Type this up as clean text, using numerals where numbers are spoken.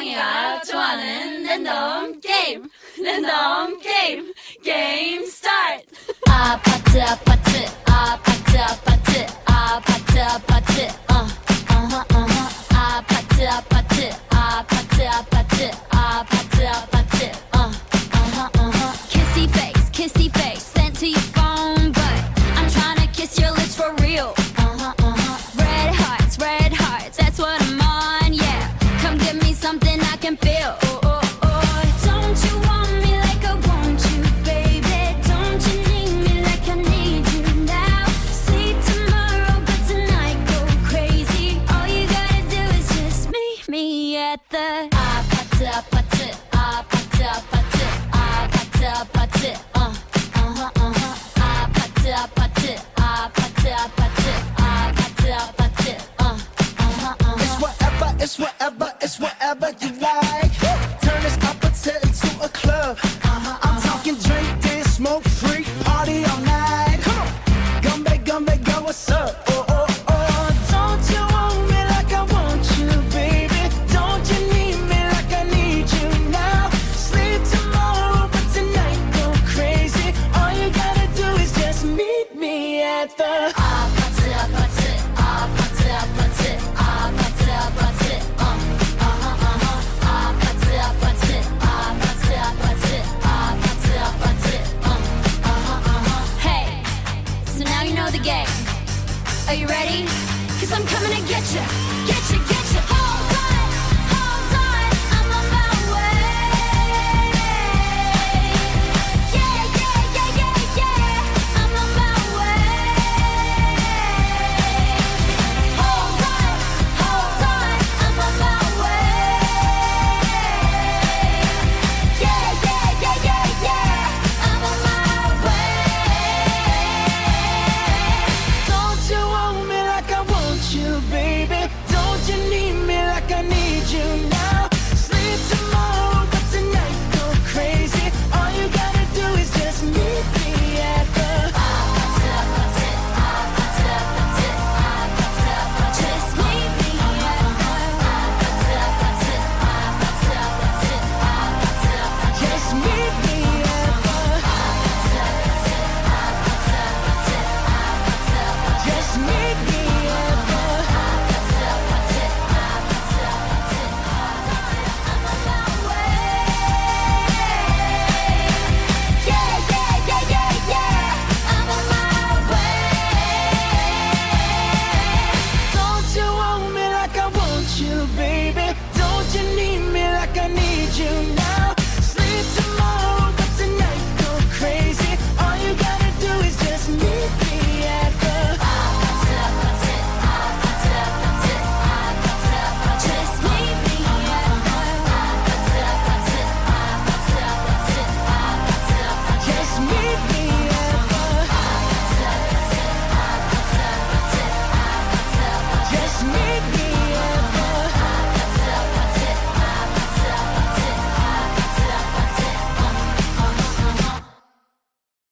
고양이가 좋아하는 랜덤 게임 랜덤 게임 게임 스타트 아파트 아파트 아파트 아파트 아파트 아파트 아파트 아파트 아파트 아파트 아파트 아파트 kissy face sent to your phone but I'm trying to kiss your lips for real red hearts that's what I'm on yeah come give me something I can feel don't you want me like I want you baby don't you need me like I need you now sleep tomorrow but tonight go crazy all you gotta do is just meet me at the 아파트 아파트 아파트 아파트 아파트 아파트 아파트 아파트 아파트 아파트 아파트 아파트 It's whatever, it's whatever, it's whatever you want.